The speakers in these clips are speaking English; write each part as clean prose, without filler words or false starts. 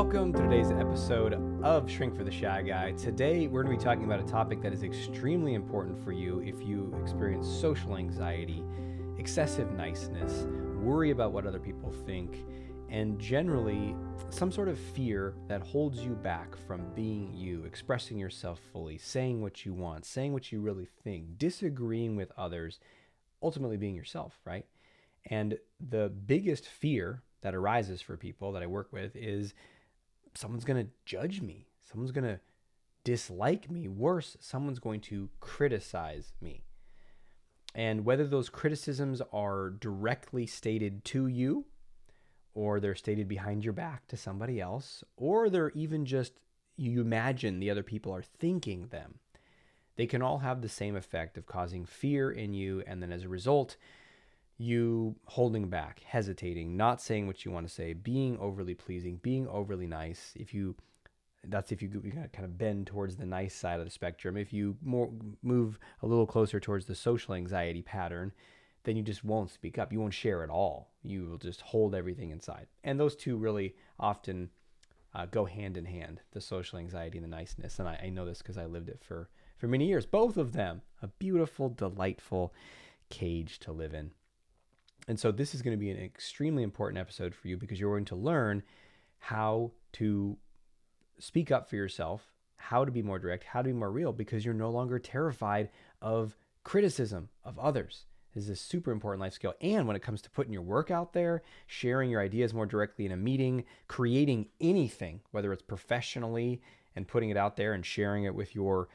Welcome to today's episode of Shrink for the Shy Guy. Today, we're going to be talking about a topic that is extremely important for you if you experience social anxiety, excessive niceness, worry about what other people think, and generally some sort of fear that holds you back from being you, expressing yourself fully, saying what you want, saying what you really think, disagreeing with others, ultimately being yourself, right? And the biggest fear that arises for people that I work with is someone's going to judge me. Someone's going to dislike me. Worse, someone's going to criticize me. And whether those criticisms are directly stated to you, or they're stated behind your back to somebody else, or they're even just you imagine the other people are thinking them, they can all have the same effect of causing fear in you, and then as a result, you holding back, hesitating, not saying what you want to say, being overly pleasing, being overly nice. If you kind of bend towards the nice side of the spectrum. If you move a little closer towards the social anxiety pattern, then you just won't speak up. You won't share at all. You will just hold everything inside. And those two really often go hand in hand, the social anxiety and the niceness. And I know this because I lived it for many years. Both of them, a beautiful, delightful cage to live in. And so this is going to be an extremely important episode for you because you're going to learn how to speak up for yourself, how to be more direct, how to be more real, because you're no longer terrified of criticism of others. This is a super important life skill. And when it comes to putting your work out there, sharing your ideas more directly in a meeting, creating anything, whether it's professionally and putting it out there and sharing it with your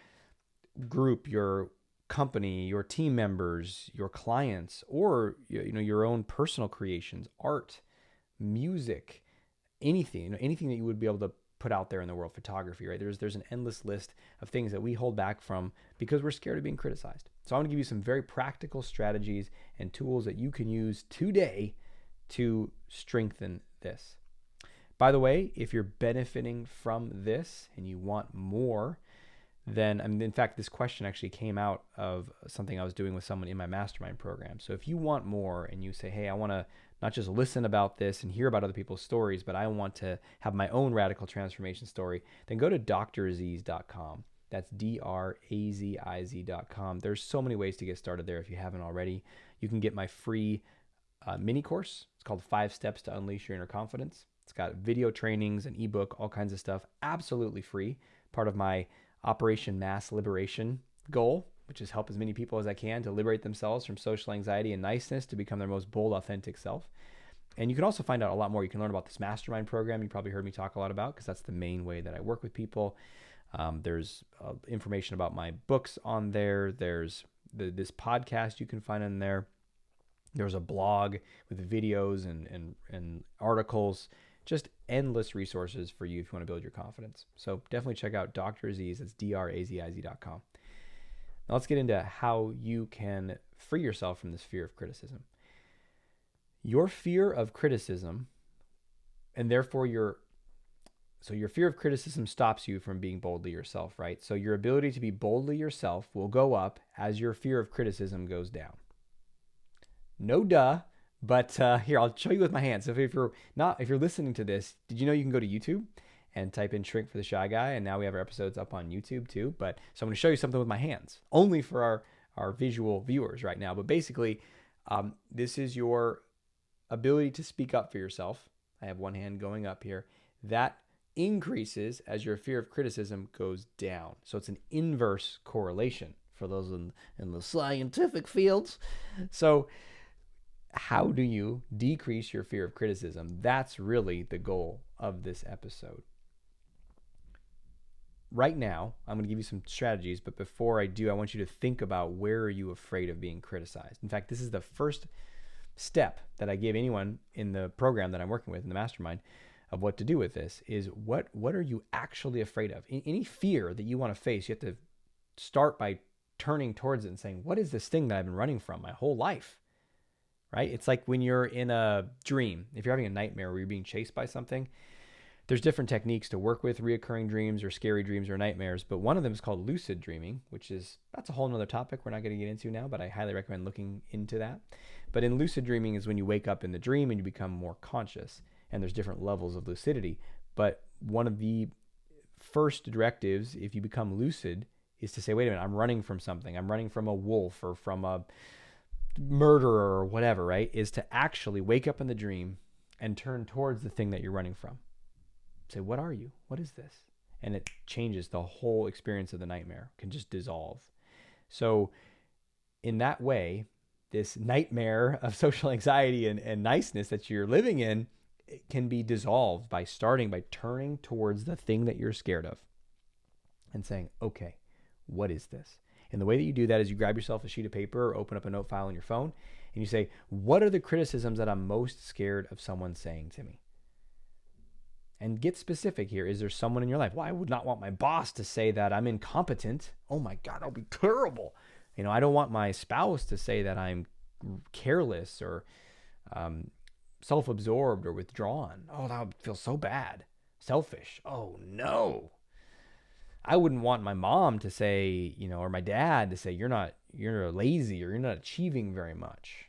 group, your company, your team members, your clients, or your own personal creations, art, music, anything that you would be able to put out there in the world, photography, right? There's an endless list of things that we hold back from because we're scared of being criticized. So I'm going to give you some very practical strategies and tools that you can use today to strengthen this. By the way, if you're benefiting from this and you want more, then, in fact, this question actually came out of something I was doing with someone in my mastermind program. So if you want more and you say, hey, I want to not just listen about this and hear about other people's stories, but I want to have my own radical transformation story, then go to draziz.com. That's draziz.com. There's so many ways to get started there if you haven't already. You can get my free mini course. It's called 5 Steps to Unleash Your Inner Confidence. It's got video trainings, an ebook, all kinds of stuff, absolutely free. Part of my Operation Mass Liberation goal, which is help as many people as I can to liberate themselves from social anxiety and niceness to become their most bold, authentic self. And you can also find out a lot more. You can learn about this mastermind program you probably heard me talk a lot about because that's the main way that I work with people. There's information about my books on there. There's this podcast you can find in there. There's a blog with videos and articles. Just endless resources for you if you want to build your confidence. So definitely check out Dr. Aziz. That's draziz.com. Now let's get into how you can free yourself from this fear of criticism. Your fear of criticism, and therefore your fear of criticism stops you from being boldly yourself, right? So your ability to be boldly yourself will go up as your fear of criticism goes down. No duh. But here, I'll show you with my hands. So if you're listening to this, did you know you can go to YouTube and type in Shrink for the Shy Guy? And now we have our episodes up on YouTube too. So I'm going to show you something with my hands, only for our visual viewers right now. But basically, this is your ability to speak up for yourself. I have one hand going up here. That increases as your fear of criticism goes down. So it's an inverse correlation for those in the scientific fields. So how do you decrease your fear of criticism? That's really the goal of this episode. Right now, I'm going to give you some strategies, but before I do, I want you to think about where are you afraid of being criticized. In fact, this is the first step that I give anyone in the program that I'm working with in the mastermind of what to do with this is what are you actually afraid of? Any fear that you want to face, you have to start by turning towards it and saying, what is this thing that I've been running from my whole life? Right? It's like when you're in a dream, if you're having a nightmare where you're being chased by something, there's different techniques to work with reoccurring dreams or scary dreams or nightmares, but one of them is called lucid dreaming, that's a whole nother topic we're not going to get into now, but I highly recommend looking into that. But in lucid dreaming is when you wake up in the dream and you become more conscious, and there's different levels of lucidity. But one of the first directives, if you become lucid, is to say, wait a minute, I'm running from something. I'm running from a wolf or from a murderer or whatever, right? Is to actually wake up in the dream and turn towards the thing that you're running from. Say, what are you? What is this? And it changes the whole experience of the nightmare, can just dissolve. So in that way, this nightmare of social anxiety and niceness that you're living in, it can be dissolved by turning towards the thing that you're scared of and saying, okay, what is this? And the way that you do that is you grab yourself a sheet of paper or open up a note file on your phone and you say, what are the criticisms that I'm most scared of someone saying to me? And get specific here. Is there someone in your life? Well, I would not want my boss to say that I'm incompetent. Oh my God, that'll be terrible. I don't want my spouse to say that I'm careless or self-absorbed or withdrawn. Oh, that would feel so bad. Selfish. Oh no. I wouldn't want my mom to say, or my dad to say, you're lazy or you're not achieving very much.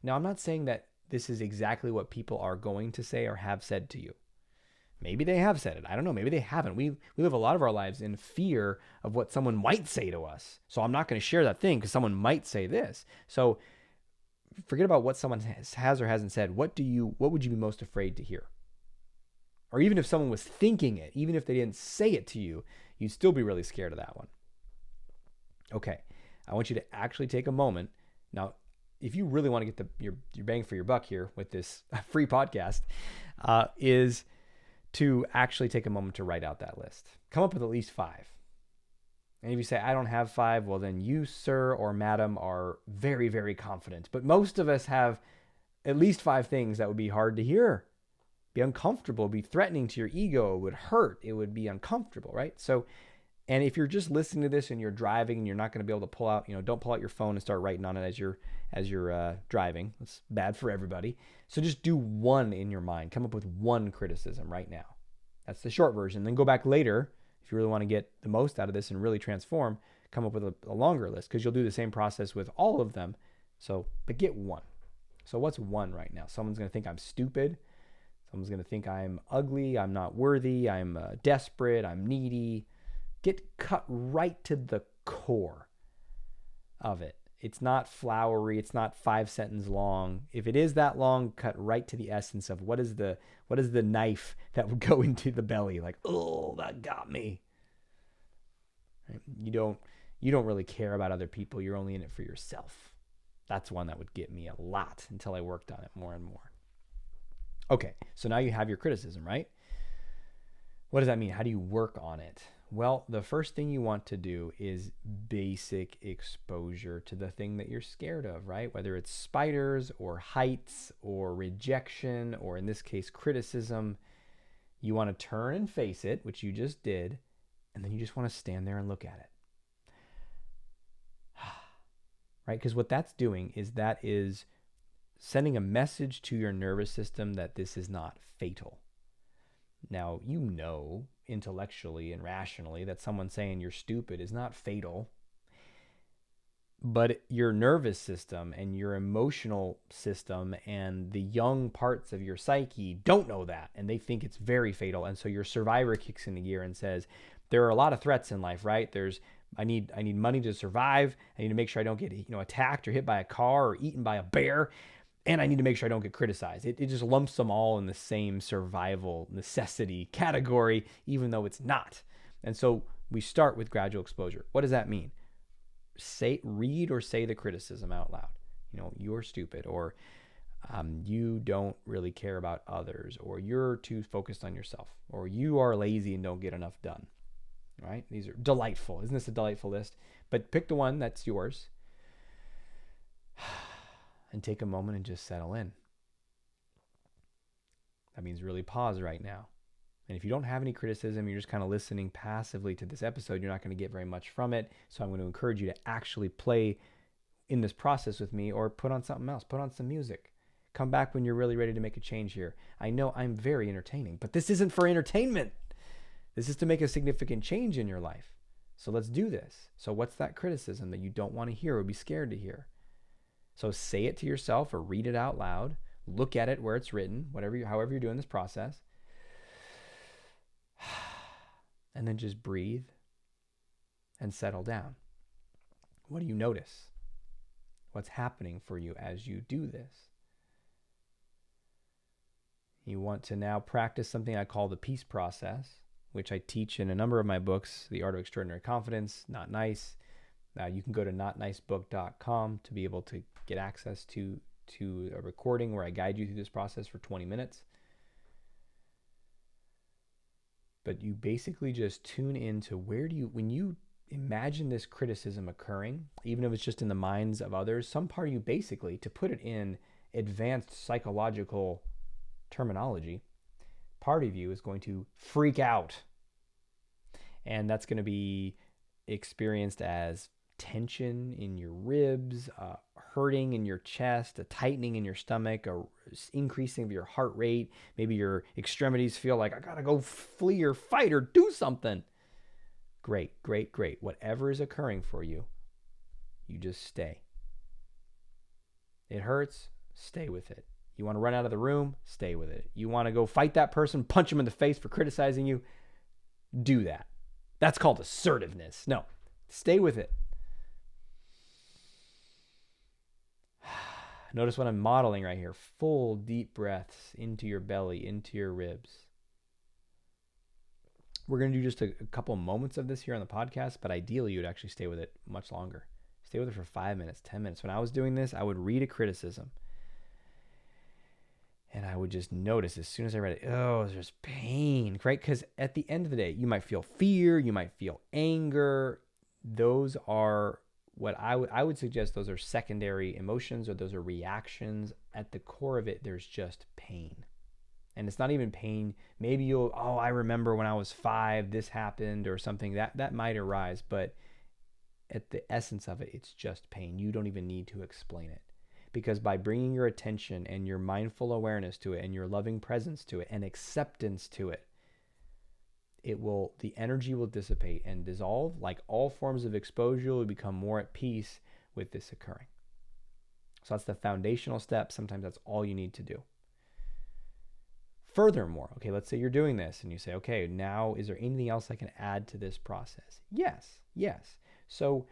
Now, I'm not saying that this is exactly what people are going to say or have said to you. Maybe they have said it. I don't know. Maybe they haven't. We live a lot of our lives in fear of what someone might say to us. So I'm not going to share that thing because someone might say this. So forget about what someone has or hasn't said. What would you be most afraid to hear? Or even if someone was thinking it, even if they didn't say it to you, you'd still be really scared of that one. Okay. I want you to actually take a moment. Now, if you really want to get your bang for your buck here with this free podcast, is to actually take a moment to write out that list. Come up with at least 5. And if you say, I don't have 5, well, then you, sir or madam, are very, very confident. But most of us have at least 5 things that would be hard to hear, be uncomfortable, be threatening to your ego, it would hurt, it would be uncomfortable, right? So, and if you're just listening to this and you're driving and you're not going to be able to pull out, don't pull out your phone and start writing on it as you're driving. That's bad for everybody. So just do 1 in your mind. Come up with 1 criticism right now. That's the short version. Then go back later if you really want to get the most out of this and really transform. Come up with a longer list because you'll do the same process with all of them. So, but get 1. So what's 1 right now? Someone's going to think I'm stupid. Someone's going to think I'm ugly. I'm not worthy. I'm desperate. I'm needy. Get cut right to the core of it. It's not flowery. It's not 5 sentences long. If it is that long, cut right to the essence of what is the knife that would go into the belly. Like, oh, that got me. Right? You don't really care about other people. You're only in it for yourself. That's one that would get me a lot until I worked on it more and more. Okay, so now you have your criticism, right? What does that mean? How do you work on it? Well, the first thing you want to do is basic exposure to the thing that you're scared of, right? Whether it's spiders or heights or rejection, or in this case, criticism, you want to turn and face it, which you just did, and then you just want to stand there and look at it. Right? Because what that's doing is that is sending a message to your nervous system that this is not fatal. Now, intellectually and rationally that someone saying you're stupid is not fatal, but your nervous system and your emotional system and the young parts of your psyche don't know that, and they think it's very fatal. And so your survivor kicks into gear and says, there are a lot of threats in life, right? I need money to survive. I need to make sure I don't get attacked or hit by a car or eaten by a bear. And I need to make sure I don't get criticized. It just lumps them all in the same survival necessity category, even though it's not. And so we start with gradual exposure. What does that mean? Read or say the criticism out loud. You're stupid, or you don't really care about others, or you're too focused on yourself, or you are lazy and don't get enough done. Right? These are delightful. Isn't this a delightful list? But pick the one that's yours. And take a moment and just settle in. That means really pause right now. And if you don't have any criticism, you're just kind of listening passively to this episode, you're not going to get very much from it. So I'm going to encourage you to actually play in this process with me, or put on something else, put on some music. Come back when you're really ready to make a change here. I know I'm very entertaining, but this isn't for entertainment. This is to make a significant change in your life. So let's do this. So what's that criticism that you don't want to hear or be scared to hear? So say it to yourself or read it out loud. Look at it where it's written, however you're doing this process. And then just breathe and settle down. What do you notice? What's happening for you as you do this? You want to now practice something I call the peace process, which I teach in a number of my books, The Art of Extraordinary Confidence, Not Nice. You can go to notnicebook.com to be able to get access to a recording where I guide you through this process for 20 minutes. But you basically just tune into when you imagine this criticism occurring, even if it's just in the minds of others, some part of you basically, to put it in advanced psychological terminology, part of you is going to freak out. And that's going to be experienced as tension in your ribs, hurting in your chest, a tightening in your stomach, a increasing of your heart rate. Maybe your extremities feel like, I gotta go flee or fight or do something. Great. Whatever is occurring for you, you just stay. It hurts, stay with it. You want to run out of the room, stay with it. You want to go fight that person, punch him in the face for criticizing you, do that. That's called assertiveness. No, stay with it. Notice what I'm modeling right here. Full deep breaths into your belly, into your ribs. We're going to do just a couple moments of this here on the podcast, but ideally you would actually stay with it much longer. Stay with it for 5 minutes, 10 minutes. When I was doing this, I would read a criticism. And I would just notice as soon as I read it, oh, there's pain, right? Because at the end of the day, you might feel fear, you might feel anger. Those are what I would suggest those are secondary emotions, or those are reactions. At the core of it, there's just pain. And it's not even pain. Maybe I remember when I was 5, this happened or something. That might arise, but at the essence of it, it's just pain. You don't even need to explain it. Because by bringing your attention and your mindful awareness to it and your loving presence to it and acceptance to it, the energy will dissipate and dissolve. Like all forms of exposure, you'll become more at peace with this occurring. So that's the foundational step. Sometimes that's all you need to do. Furthermore, okay, let's say you're doing this and you say, okay, now is there anything else I can add to this process? Yes. So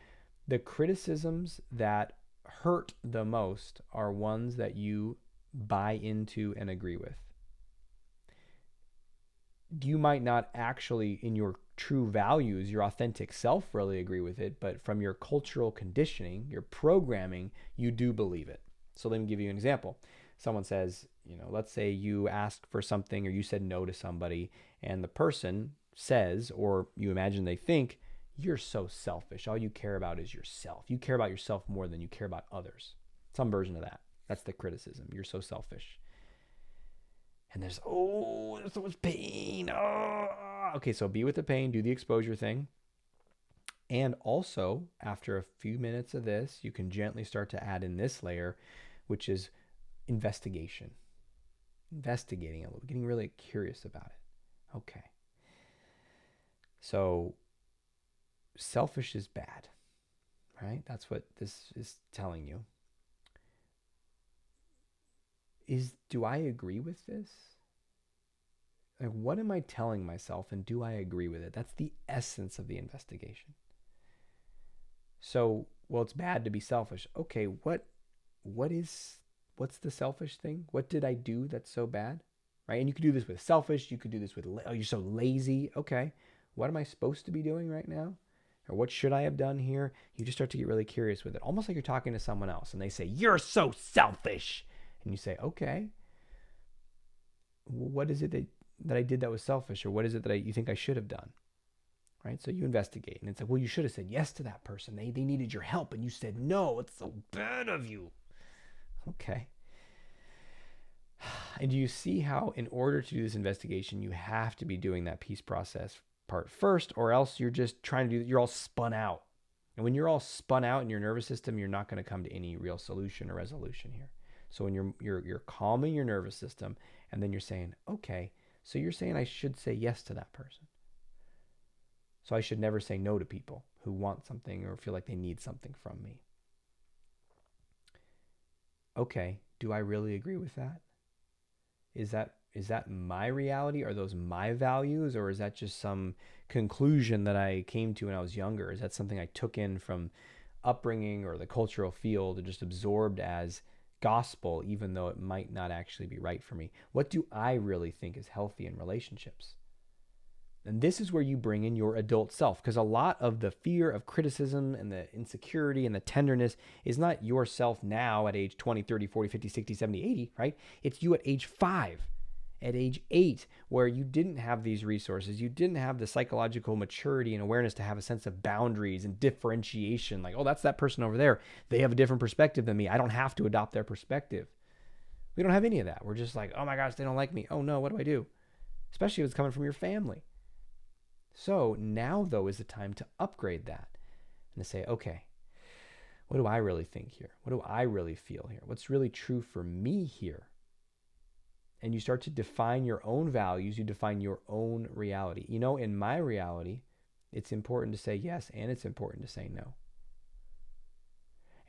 the criticisms that hurt the most are ones that you buy into and agree with. You might not actually, in your true values, your authentic self, really agree with it, but from your cultural conditioning, your programming, you do believe it. So let me give you an example. Someone says, let's say you asked for something or you said no to somebody, and the person says, or you imagine they think, you're so selfish. All you care about is yourself. You care about yourself more than you care about others. Some version of that. That's the criticism. You're so selfish. And there's so much pain. Okay, so be with the pain. Do the exposure thing. And also, after a few minutes of this, you can gently start to add in this layer, which is investigation. Investigating a little, getting really curious about it. Okay. So selfish is bad, right? That's what this is telling you. Do I agree with this? Like, what am I telling myself, and do I agree with it? That's the essence of the investigation. So, it's bad to be selfish. Okay, what's the selfish thing? What did I do that's so bad? Right? And you could do this with selfish, you could do this with, you're so lazy. Okay, what am I supposed to be doing right now? Or what should I have done here? You just start to get really curious with it. Almost like you're talking to someone else and they say, you're so selfish. And you say, okay, what is it that I did that was selfish? Or what is it that you think I should have done? Right? So you investigate. And it's like, well, you should have said yes to that person. They needed your help. And you said, no, it's so bad of you. Okay. And do you see how in order to do this investigation, you have to be doing that peace process part first, or else you're just you're all spun out. And when you're all spun out in your nervous system, you're not going to come to any real solution or resolution here. So when you're calming your nervous system, and then you're saying, okay, so you're saying I should say yes to that person. So I should never say no to people who want something or feel like they need something from me. Okay, do I really agree with that? is that my reality? Are those my values, or is that just some conclusion that I came to when I was younger? Is that something I took in from upbringing or the cultural field and just absorbed as gospel, even though it might not actually be right for me? What do I really think is healthy in relationships? And this is where you bring in your adult self, because a lot of the fear of criticism and the insecurity and the tenderness is not yourself now at age 20, 30, 40, 50, 60, 70, 80, right? It's you at age 5, at age 8, where you didn't have these resources. You didn't have the psychological maturity and awareness to have a sense of boundaries and differentiation. Like, oh, that's that person over there. They have a different perspective than me. I don't have to adopt their perspective. We don't have any of that. We're just like, oh my gosh, they don't like me. Oh no, what do I do? Especially if it's coming from your family. So now, though, is the time to upgrade that and to say, okay, what do I really think here? What do I really feel here? What's really true for me here? And you start to define your own values. You define your own reality. You know, in my reality, it's important to say yes, and it's important to say no.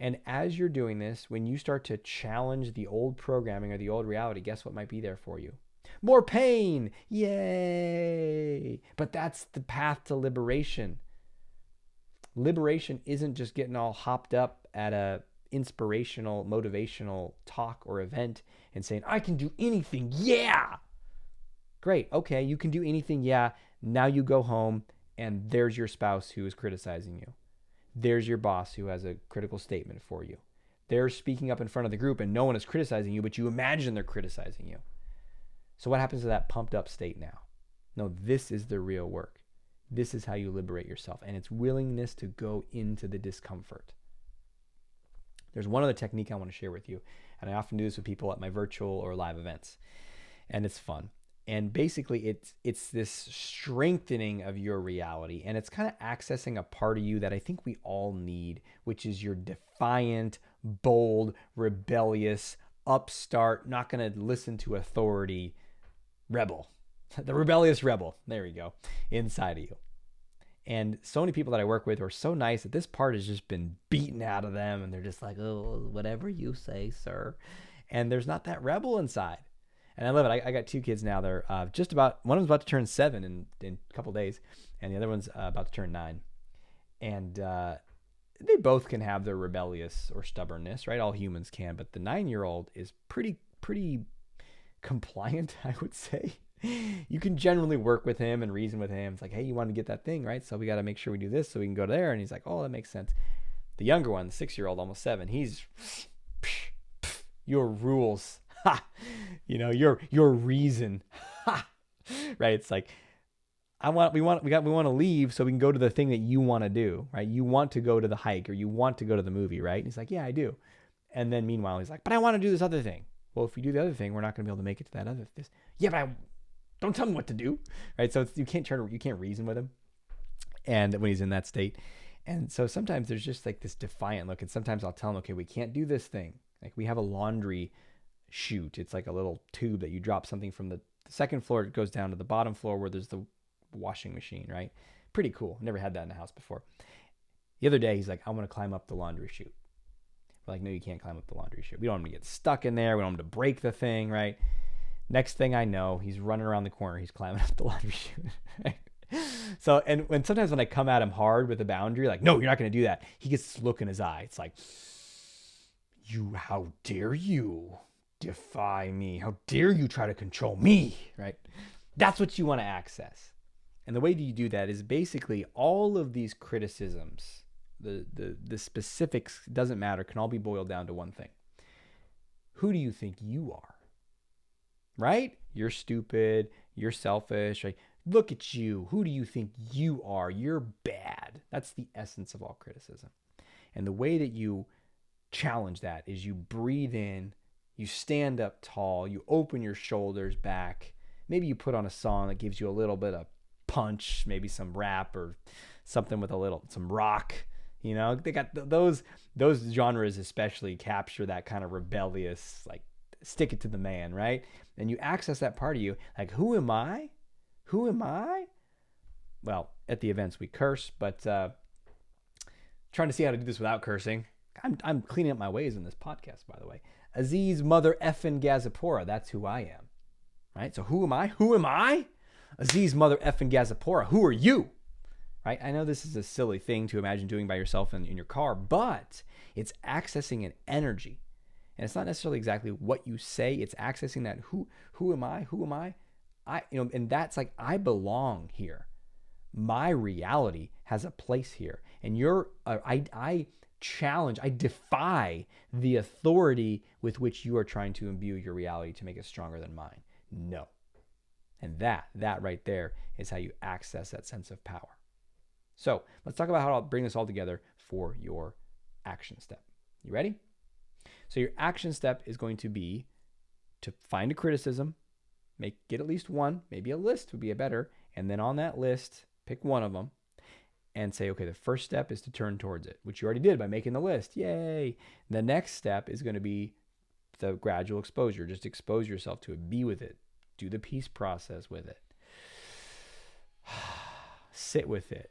And as you're doing this, when you start to challenge the old programming or the old reality, guess what might be there for you? More pain. Yay. But that's the path to liberation. Liberation isn't just getting all hopped up at a inspirational, motivational talk or event and saying, I can do anything. Yeah. Great. Okay. You can do anything. Yeah. Now you go home and there's your spouse who is criticizing you. There's your boss who has a critical statement for you. They're speaking up in front of the group and no one is criticizing you, but you imagine they're criticizing you. So what happens to that pumped up state now? No, this is the real work. This is how you liberate yourself. And it's willingness to go into the discomfort. There's one other technique I want to share with you. And I often do this with people at my virtual or live events. And it's fun. And basically it's this strengthening of your reality. And it's kind of accessing a part of you that I think we all need, which is your defiant, bold, rebellious, upstart, not going to listen to authority rebel. The rebellious rebel. There you go. Inside of you. And so many people that I work with are so nice that this part has just been beaten out of them. And they're just like, oh, whatever you say, sir. And there's not that rebel inside. And I love it. I got 2 kids now. They're one of them's about to turn 7 in a couple days. And the other one's about to turn 9. And they both can have their rebellious or stubbornness, right? All humans can. But the 9-year-old is pretty compliant, I would say. You can generally work with him and reason with him. It's like, hey, you want to get that thing, right? So we got to make sure we do this so we can go there. And he's like, oh, that makes sense. The younger one, the 6-year-old, almost 7, he's your rules. Ha! You know, your reason. Ha! Right? It's like, we want to leave so we can go to the thing that you want to do, right? You want to go to the hike or you want to go to the movie, right? And he's like, yeah, I do. And then meanwhile, he's like, but I want to do this other thing. Well, if we do the other thing, we're not going to be able to make it to that other thing. Yeah, but don't tell me what to do, right? So you can't reason with him, and when he's in that state. And so sometimes there's just like this defiant look, and sometimes I'll tell him, okay, we can't do this thing. Like we have a laundry chute. It's like a little tube that you drop something from the second floor. It goes down to the bottom floor where there's the washing machine, right? Pretty cool. Never had that in the house before. The other day, he's like, I want to climb up the laundry chute. We're like, no, you can't climb up the laundry chute. We don't want him to get stuck in there. We don't want him to break the thing, right? Next thing I know, he's running around the corner. He's climbing up the laundry chute. Right? So, and sometimes when I come at him hard with a boundary, like, no, you're not going to do that. He gets this look in his eye. It's like, how dare you defy me? How dare you try to control me, right? That's what you want to access. And the way that you do that is basically all of these criticisms, the specifics, doesn't matter, can all be boiled down to one thing. Who do you think you are? Right? You're stupid. You're selfish. Right? Look at you. Who do you think you are? You're bad. That's the essence of all criticism. And the way that you challenge that is you breathe in, you stand up tall, you open your shoulders back. Maybe you put on a song that gives you a little bit of punch, maybe some rap or something with some rock. You know, they got those genres especially capture that kind of rebellious, like stick it to the man, right? And you access that part of you, like, who am I? Who am I? Well, at the events we curse, but trying to see how to do this without cursing. I'm cleaning up my ways in this podcast, by the way. Aziz mother effing Gazapora, that's who I am. right? So who am I? Who am I? Aziz mother effing Gazapora. Who are you? Right? I know this is a silly thing to imagine doing by yourself in your car, but it's accessing an energy. And it's not necessarily exactly what you say. It's accessing that who am I? Who am I? And that's like, I belong here. My reality has a place here. And I challenge, I defy the authority with which you are trying to imbue your reality to make it stronger than mine. No. And that right there is how you access that sense of power. So let's talk about how I'll bring this all together for your action step. You ready? So your action step is going to be to find a criticism, get at least one, maybe a list would be a better, and then on that list, pick one of them and say, okay, the first step is to turn towards it, which you already did by making the list. Yay. The next step is going to be the gradual exposure. Just expose yourself to it. Be with it. Do the peace process with it. Sit with it.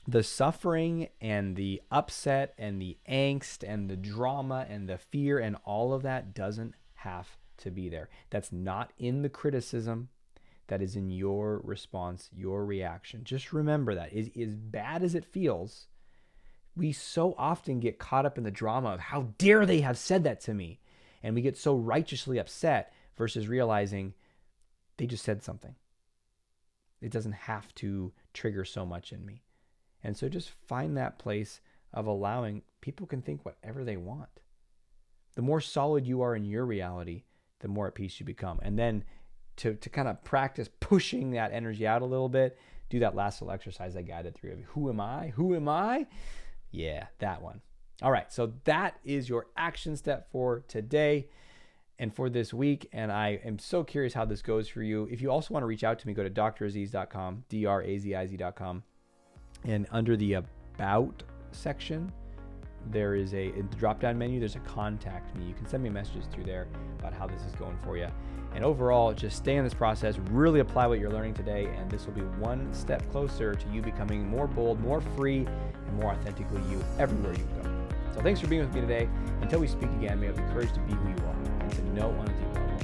The suffering and the upset and the angst and the drama and the fear and all of that doesn't have to be there. That's not in the criticism. That is in your response, your reaction. Just remember that. As bad as it feels, we so often get caught up in the drama of how dare they have said that to me. And we get so righteously upset versus realizing they just said something. It doesn't have to trigger so much in me. And so just find that place of allowing people can think whatever they want. The more solid you are in your reality, the more at peace you become. And then to kind of practice pushing that energy out a little bit, do that last little exercise I guided through. Who am I? Who am I? Yeah, that one. All right, so that is your action step for today and for this week. And I am so curious how this goes for you. If you also want to reach out to me, go to draziz.com, draziz.com. And under the About section, there is in the drop-down menu, there's a Contact Me. You can send me messages through there about how this is going for you. And overall, just stay in this process, really apply what you're learning today, and this will be one step closer to you becoming more bold, more free, and more authentically you everywhere you go. So thanks for being with me today. Until we speak again, may I have the courage to be who you are and to know on a deep level